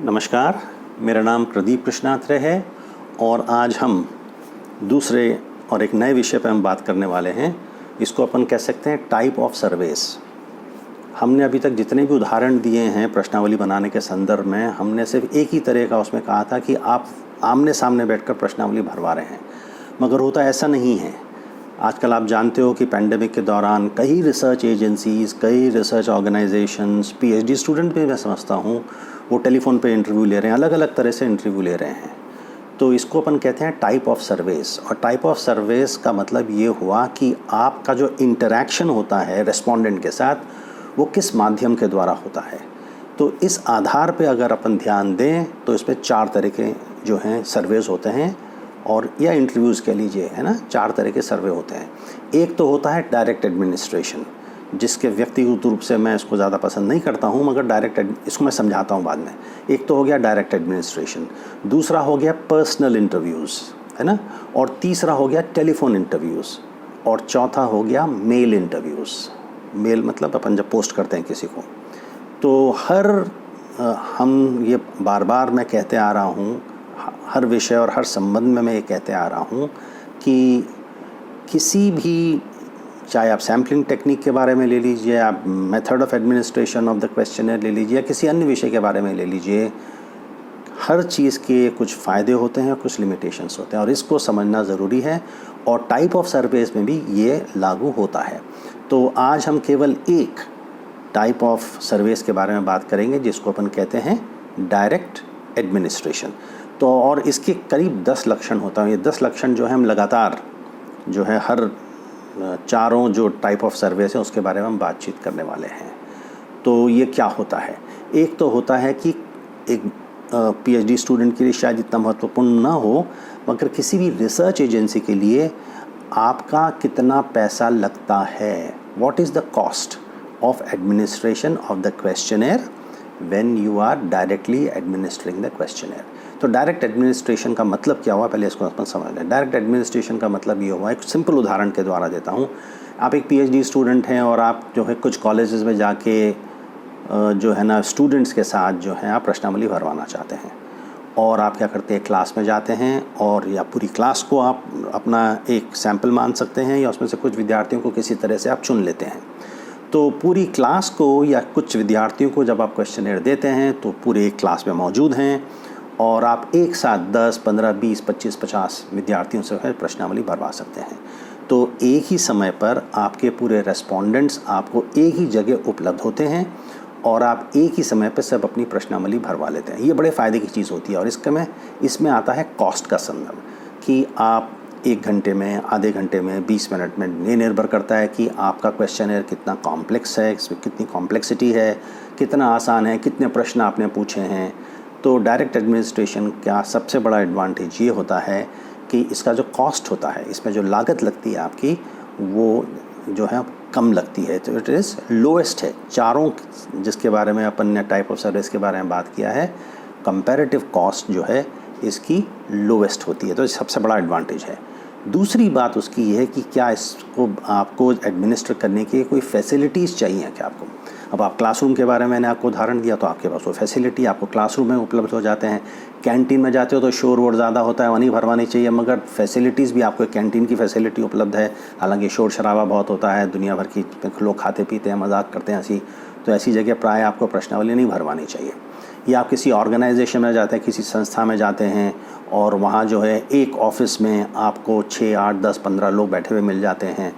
नमस्कार, मेरा नाम प्रदीप कृष्णात्रे है और आज हम दूसरे और एक नए विषय पर हम बात करने वाले हैं। इसको अपन कह सकते हैं टाइप ऑफ सर्वेस। हमने अभी तक जितने भी उदाहरण दिए हैं प्रश्नावली बनाने के संदर्भ में, हमने सिर्फ एक ही तरह का उसमें कहा था कि आप आमने सामने बैठकर प्रश्नावली भरवा रहे हैं, मगर होता ऐसा नहीं है। आजकल आप जानते हो कि पैंडेमिक के दौरान कई रिसर्च एजेंसीज़, कई रिसर्च ऑर्गेनाइजेशंस, पीएचडी स्टूडेंट भी मैं समझता हूँ वो टेलीफोन पे इंटरव्यू ले रहे हैं, अलग अलग तरह से इंटरव्यू ले रहे हैं। तो इसको अपन कहते हैं टाइप ऑफ सर्वेस। और टाइप ऑफ सर्वेस का मतलब ये हुआ कि आपका जो इंटरैक्शन होता है रेस्पोंडेंट के साथ वो किस माध्यम के द्वारा होता है। तो इस आधार पे अगर अपन ध्यान दें तो इसमें 4 तरह के जो हैं सर्वेस होते हैं, और या इंटरव्यूज़ कह लीजिए, है ना। 4 तरह के सर्वे होते हैं। एक तो होता है डायरेक्ट एडमिनिस्ट्रेशन, जिसके व्यक्तिगत रूप से मैं इसको ज़्यादा पसंद नहीं करता हूँ, मगर इसको मैं समझाता हूँ बाद में। एक तो हो गया डायरेक्ट एडमिनिस्ट्रेशन, दूसरा हो गया पर्सनल इंटरव्यूज़, है ना, और तीसरा हो गया टेलीफोन इंटरव्यूज़, और चौथा हो गया मेल इंटरव्यूज़। मेल मतलब अपन जब पोस्ट करते हैं किसी को। तो हम ये बार बार मैं कहते आ रहा हूँ, हर विषय और हर संबंध में मैं ये कहते आ रहा हूँ कि किसी भी, चाहे आप सैम्पलिंग टेक्निक के बारे में ले लीजिए, आप method of administration of the questionnaire ले लीजिए, या किसी अन्य विषय के बारे में ले लीजिए, हर चीज़ के कुछ फ़ायदे होते हैं और कुछ लिमिटेशंस होते हैं, और इसको समझना ज़रूरी है। और टाइप ऑफ सर्वेस में भी ये लागू होता है। तो आज हम केवल एक टाइप ऑफ सर्वेस के बारे में बात करेंगे, जिसको अपन कहते हैं डायरेक्ट एडमिनिस्ट्रेशन। तो और इसके करीब 10 लक्षण होता है। ये 10 लक्षण जो है हम लगातार जो है हर चारों जो टाइप ऑफ सर्वेस हैं उसके बारे में हम बातचीत करने वाले हैं। तो ये क्या होता है? एक तो होता है कि एक पीएचडी स्टूडेंट के लिए शायद इतना महत्वपूर्ण ना हो, मगर किसी भी रिसर्च एजेंसी के लिए आपका कितना पैसा लगता है। What is the cost of administration of the questionnaire when you are directly administering the questionnaire. तो डायरेक्ट एडमिनिस्ट्रेशन का मतलब क्या हुआ, पहले इसको अपन समझ लें। डायरेक्ट एडमिनिस्ट्रेशन का मतलब ये हुआ, एक सिंपल उदाहरण के द्वारा देता हूँ। आप एक पीएचडी स्टूडेंट हैं और आप जो है कुछ कॉलेजेस में जाके जो है ना स्टूडेंट्स के साथ जो है आप प्रश्नावली भरवाना चाहते हैं। और आप क्या करते हैं, क्लास में जाते हैं, और या पूरी क्लास को आप अपना एक सैम्पल मान सकते हैं, या उसमें से कुछ विद्यार्थियों को किसी तरह से आप चुन लेते हैं। तो पूरी क्लास को या कुछ विद्यार्थियों को जब आप क्वेश्चनर देते हैं तो पूरे एक क्लास में मौजूद हैं, और आप एक साथ 10, 15, 20, 25, 50 विद्यार्थियों से प्रश्नावली भरवा सकते हैं। तो एक ही समय पर आपके पूरे रेस्पोंडेंट्स आपको एक ही जगह उपलब्ध होते हैं, और आप एक ही समय पर सब अपनी प्रश्नावली भरवा लेते हैं। ये बड़े फ़ायदे की चीज़ होती है। और इसमें आता है कॉस्ट का संदर्भ, कि आप 1 घंटे में, आधे घंटे में, 20 मिनट में, ये निर्भर करता है कि आपका क्वेश्चनर कितना कॉम्प्लेक्स है, इसमें कितनी कॉम्प्लेक्सिटी है, कितना आसान है, कितने प्रश्न आपने पूछे हैं। तो डायरेक्ट एडमिनिस्ट्रेशन का सबसे बड़ा एडवांटेज ये होता है कि इसका जो कॉस्ट होता है, इसमें जो लागत लगती है आपकी, वो जो है कम लगती है। तो इट इज़ लोएस्ट है। चारों जिसके बारे में अपन ने टाइप ऑफ सर्विस के बारे में बात किया है, कंपैरेटिव कॉस्ट जो है इसकी लोएस्ट होती है। तो सबसे बड़ा एडवांटेज है। दूसरी बात उसकी ये है कि क्या इसको आपको एडमिनिस्टर करने की कोई फैसिलिटीज़ चाहिए क्या आपको। अब आप क्लासरूम के बारे में मैंने आपको उदाहरण दिया, तो आपके पास वो फैसिलिटी आपको क्लासरूम में उपलब्ध हो जाते हैं। कैंटीन में जाते हो तो शोर वोर ज़्यादा होता है, वहाँ नहीं भरवानी चाहिए, मगर फैसिलिटीज़ भी आपको कैंटीन की फैसिलिटी उपलब्ध है। हालांकि शोर शराबा बहुत होता है, दुनिया भर की लोग खाते पीते हैं, मजाक करते हैं हंसी, तो ऐसी जगह प्राय आपको प्रश्नावली नहीं भरवानी चाहिए। या आप किसी ऑर्गेनाइजेशन में जाते हैं, किसी संस्था में जाते हैं, और वहाँ जो है एक ऑफिस में आपको 6, 8, 10, 15 लोग बैठे हुए मिल जाते हैं,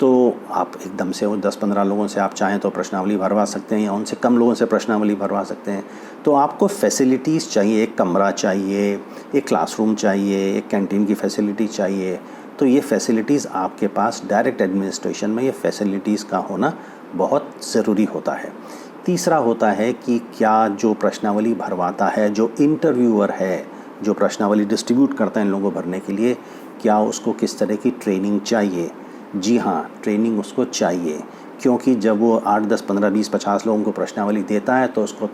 तो आप एकदम से वो 10-15 लोगों से आप चाहें तो प्रश्नावली भरवा सकते हैं, या उनसे कम लोगों से प्रश्नावली भरवा सकते हैं। तो आपको फैसिलिटीज़ चाहिए, एक कमरा चाहिए, एक क्लासरूम चाहिए, एक कैंटीन की फैसिलिटी चाहिए। तो ये फैसिलिटीज़ आपके पास डायरेक्ट एडमिनिस्ट्रेशन में ये फैसिलिटीज़ का होना बहुत ज़रूरी होता है। तीसरा होता है कि क्या जो प्रश्नावली भरवाता है, जो इंटरव्यूअर है, जो प्रश्नावली डिस्ट्रीब्यूट करता है इन लोगों को भरने के लिए, क्या उसको किस तरह की ट्रेनिंग चाहिए। जी हाँ, ट्रेनिंग उसको चाहिए, क्योंकि जब वो 8, 10, 15, 20, 50 लोगों को प्रश्नावली देता है तो उसको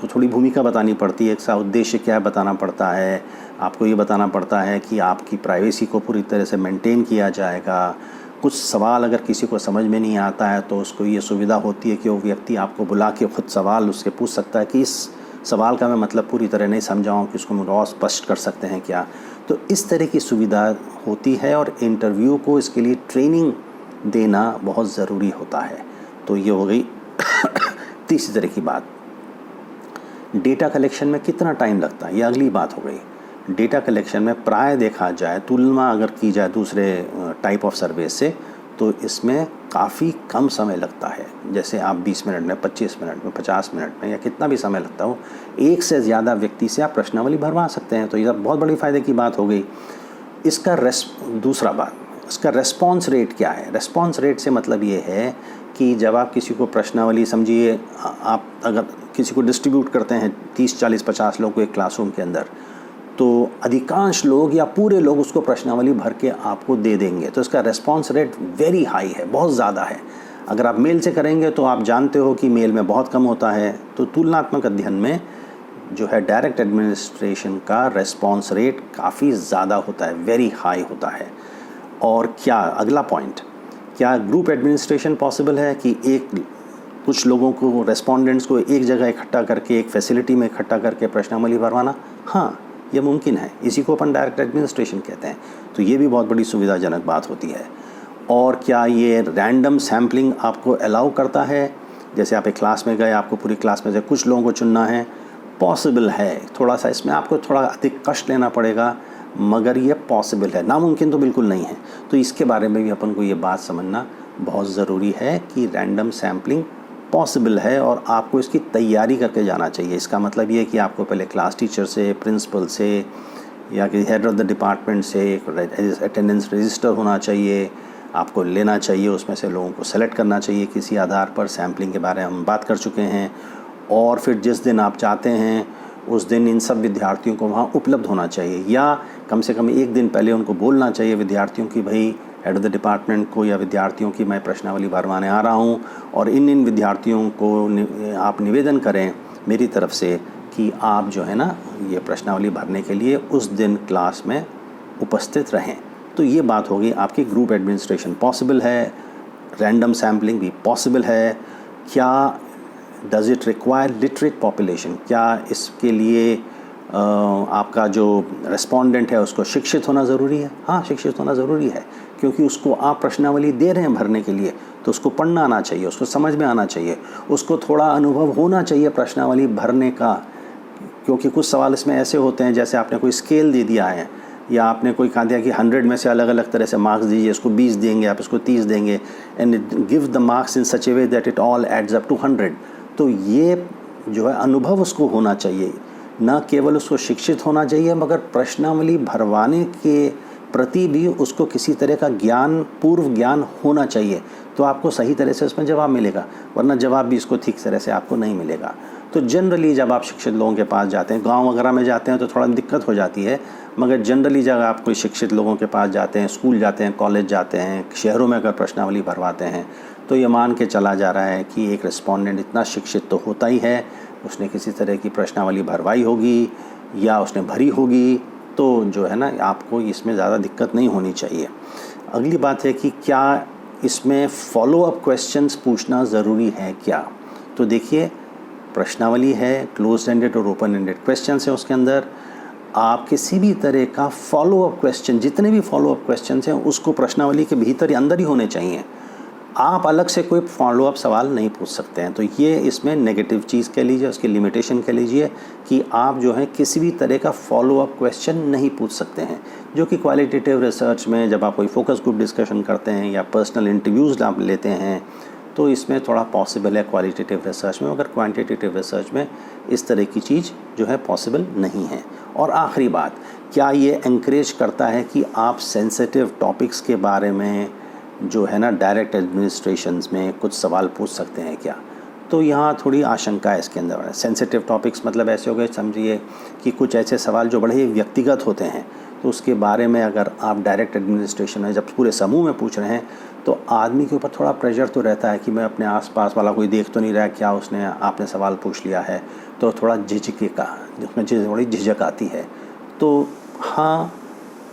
थोड़ी भूमिका बतानी पड़ती है। एक सा उद्देश्य क्या है बताना पड़ता है। आपको ये बताना पड़ता है कि आपकी प्राइवेसी को पूरी तरह से मेंटेन किया जाएगा। कुछ सवाल अगर किसी को समझ में नहीं आता है तो उसको ये सुविधा होती है कि वो व्यक्ति आपको बुला के खुद सवाल उससे पूछ सकता है कि इस सवाल का मैं मतलब पूरी तरह नहीं समझा हूँ कि उसको मुझे और स्पष्ट कर सकते हैं क्या। तो इस तरह की सुविधा होती है और इंटरव्यू को इसके लिए ट्रेनिंग देना बहुत ज़रूरी होता है। तो ये हो गई तीसरी तरह की बात। डेटा कलेक्शन में कितना टाइम लगता है, ये अगली बात हो गई। डेटा कलेक्शन में प्राय देखा जाए, तुलना अगर की जाए दूसरे टाइप ऑफ सर्वे से, तो इसमें काफ़ी कम समय लगता है। जैसे आप 20 मिनट में, 25 मिनट में, 50 मिनट में या कितना भी समय लगता हो, एक से ज़्यादा व्यक्ति से आप प्रश्नावली भरवा सकते हैं। तो ये बहुत बड़ी फ़ायदे की बात हो गई। इसका दूसरा बात, इसका रेस्पॉन्स रेट क्या है। रेस्पॉन्स रेट से मतलब ये है कि जब आप किसी को प्रश्नावली, समझिए आप अगर किसी को डिस्ट्रीब्यूट करते हैं 30, 40, 50 लोग को एक क्लासरूम के अंदर, तो अधिकांश लोग या पूरे लोग उसको प्रश्नावली भर के आपको दे देंगे। तो इसका रेस्पॉन्स रेट वेरी हाई है, बहुत ज़्यादा है। अगर आप मेल से करेंगे तो आप जानते हो कि मेल में बहुत कम होता है। तो तुलनात्मक अध्ययन में जो है डायरेक्ट एडमिनिस्ट्रेशन का रेस्पॉन्स रेट काफ़ी ज़्यादा होता है, वेरी हाई होता है। और क्या अगला पॉइंट, क्या ग्रुप एडमिनिस्ट्रेशन पॉसिबल है कि कुछ लोगों को, रेस्पोंडेंट्स को एक जगह इकट्ठा करके, एक फैसिलिटी में इकट्ठा करके प्रश्नावली भरवाना? हाँ, ये मुमकिन है। इसी को अपन डायरेक्ट एडमिनिस्ट्रेशन कहते हैं। तो ये भी बहुत बड़ी सुविधाजनक बात होती है। और क्या ये रैंडम सैम्पलिंग आपको अलाउ करता है? जैसे आप एक क्लास में गए, आपको पूरी क्लास में से कुछ लोगों को चुनना है, पॉसिबल है। थोड़ा सा इसमें आपको थोड़ा अधिक कष्ट लेना पड़ेगा, मगर ये पॉसिबल है, नामुमकिन तो बिल्कुल नहीं है। तो इसके बारे में भी अपन को ये बात समझना बहुत ज़रूरी है कि रैंडम सैम्पलिंग पॉसिबल है और आपको इसकी तैयारी करके जाना चाहिए। इसका मतलब ये है कि आपको पहले क्लास टीचर से, प्रिंसिपल से या कि हेड ऑफ़ द डिपार्टमेंट से एक अटेंडेंस रजिस्टर होना चाहिए, आपको लेना चाहिए, उसमें से लोगों को सेलेक्ट करना चाहिए किसी आधार पर। सैम्पलिंग के बारे में हम बात कर चुके हैं। और फिर जिस दिन आप चाहते हैं उस दिन इन सब विद्यार्थियों को वहाँ उपलब्ध होना चाहिए, या कम से कम एक दिन पहले उनको बोलना चाहिए विद्यार्थियों की, भाई हेड ऑफ़ द डिपार्टमेंट को या विद्यार्थियों की, मैं प्रश्नावली भरवाने आ रहा हूँ और इन विद्यार्थियों को आप निवेदन करें मेरी तरफ से कि आप जो है ना ये प्रश्नावली भरने के लिए उस दिन क्लास में उपस्थित रहें। तो ये बात होगी आपकी ग्रुप एडमिनिस्ट्रेशन पॉसिबल है, रैंडम सैम्पलिंग भी पॉसिबल है। क्या does it require literate population, क्या इसके लिए आपका जो रेस्पोंडेंट है उसको शिक्षित होना ज़रूरी है? हाँ, शिक्षित होना ज़रूरी है, क्योंकि उसको आप प्रश्नावली दे रहे हैं भरने के लिए, तो उसको पढ़ना आना चाहिए, उसको समझ में आना चाहिए, उसको थोड़ा अनुभव होना चाहिए प्रश्नावली भरने का। क्योंकि कुछ सवाल इसमें ऐसे होते हैं, जैसे आपने कोई स्केल दे दिया है या आपने कोई कहा दिया कि 100 में से अलग अलग तरह से मार्क्स दीजिए, इसको 20 देंगे, आप इसको 30 देंगे, and give the marks in such a way that it all adds up to 100। तो ये जो है अनुभव उसको होना चाहिए, न केवल उसको शिक्षित होना चाहिए, मगर प्रश्नावली भरवाने के प्रति भी उसको किसी तरह का ज्ञान, पूर्व ज्ञान होना चाहिए। तो आपको सही तरह से उसमें जवाब मिलेगा, वरना जवाब भी इसको ठीक तरह से आपको नहीं मिलेगा। तो जनरली जब आप शिक्षित लोगों के पास जाते हैं, गांव वगैरह में जाते हैं तो थोड़ा दिक्कत हो जाती है, मगर जनरली जब आप कोई शिक्षित लोगों के पास जाते हैं, स्कूल जाते हैं, कॉलेज जाते हैं, शहरों में अगर प्रश्नावली भरवाते हैं, तो ये मान के चला जा रहा है कि एक रिस्पोंडेंट इतना शिक्षित तो होता ही है, उसने किसी तरह की प्रश्नावली भरवाई होगी या उसने भरी होगी, तो जो है ना आपको इसमें ज़्यादा दिक्कत नहीं होनी चाहिए। अगली बात है कि क्या इसमें फॉलो अप क्वेश्चंस पूछना ज़रूरी है क्या? तो देखिए, प्रश्नावली है, क्लोज एंडेड और ओपन एंडेड क्वेश्चंस है उसके अंदर। आप किसी भी तरह का फॉलो अप क्वेश्चन, जितने भी फॉलो अप क्वेश्चंस हैं उसको प्रश्नावली के भीतर अंदर ही होने चाहिए। आप अलग से कोई फॉलो अप सवाल नहीं पूछ सकते हैं। तो ये इसमें नेगेटिव चीज़ कह लीजिए, उसकी लिमिटेशन कह लीजिए कि आप जो है किसी भी तरह का फॉलो अप क्वेश्चन नहीं पूछ सकते हैं, जो कि क्वालिटेटिव रिसर्च में जब आप कोई फोकस ग्रुप डिस्कशन करते हैं या पर्सनल इंटरव्यूज़ आप लेते हैं तो इसमें थोड़ा पॉसिबल है क्वालिटेटिव रिसर्च में, मगर क्वांटिटेटिव रिसर्च में इस तरह की चीज़ जो है पॉसिबल नहीं है। और आखिरी बात, क्या ये एनकरेज करता है कि आप सेंसिटिव टॉपिक्स के बारे में जो है ना डायरेक्ट एडमिनिस्ट्रेशंस में कुछ सवाल पूछ सकते हैं क्या? तो यहाँ थोड़ी आशंका है इसके अंदर। सेंसिटिव टॉपिक्स मतलब ऐसे हो गए, समझिए कि कुछ ऐसे सवाल जो बड़े ही व्यक्तिगत होते हैं, तो उसके बारे में अगर आप डायरेक्ट एडमिनिस्ट्रेशन में जब पूरे समूह में पूछ रहे हैं तो आदमी के ऊपर थोड़ा प्रेशर तो रहता है कि मैं अपने आसपास वाला कोई देख तो नहीं रहा है, क्या उसने आपने सवाल पूछ लिया है, तो थोड़ा झिझके का, जिसमें थोड़ी झिझक आती है। तो हाँ,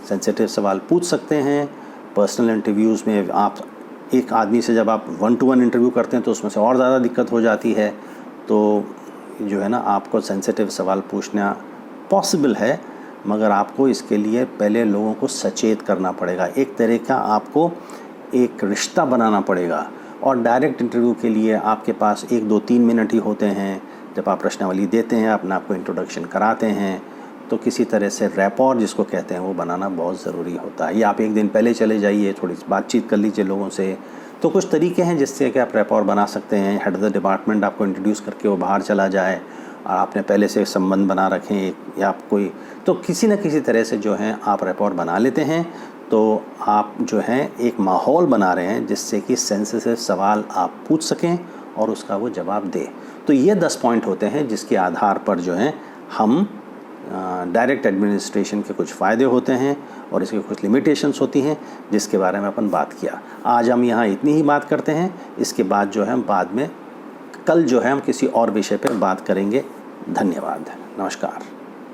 सेंसिटिव सवाल पूछ सकते हैं। पर्सनल इंटरव्यूज़ में आप एक आदमी से जब आप 1-to-1 इंटरव्यू करते हैं तो उसमें से और ज़्यादा दिक्कत हो जाती है। तो जो है ना आपको सेंसिटिव सवाल पूछना पॉसिबल है, मगर आपको इसके लिए पहले लोगों को सचेत करना पड़ेगा। एक तरह का आपको एक रिश्ता बनाना पड़ेगा। और डायरेक्ट इंटरव्यू के लिए आपके पास 1, 2, 3 मिनट ही होते हैं। जब आप प्रश्नावली देते हैं, अपना आपको इंट्रोडक्शन कराते हैं, तो किसी तरह से रैपॉर जिसको कहते हैं वो बनाना बहुत ज़रूरी होता है। या आप एक दिन पहले चले जाइए, थोड़ी बातचीत कर लीजिए लोगों से। तो कुछ तरीके हैं जिससे कि आप रैपॉर बना सकते हैं। हेड ऑफ़ द डिपार्टमेंट आपको इंट्रोड्यूस करके वो बाहर चला जाए और आपने पहले से संबंध बना रखें, या आप कोई तो किसी न किसी तरह से जो है आप रैपॉर बना लेते हैं, तो आप जो है एक माहौल बना रहे हैं जिससे कि सेंसिटिव सवाल आप पूछ सकें और उसका वो जवाब दे। तो ये 10 पॉइंट होते हैं जिसके आधार पर जो है हम डायरेक्ट एडमिनिस्ट्रेशन के कुछ फ़ायदे होते हैं और इसके कुछ लिमिटेशंस होती हैं जिसके बारे में अपन बात किया। आज हम यहाँ इतनी ही बात करते हैं। इसके बाद जो है हम बाद में कल जो है हम किसी और विषय पर बात करेंगे। धन्यवाद, नमस्कार।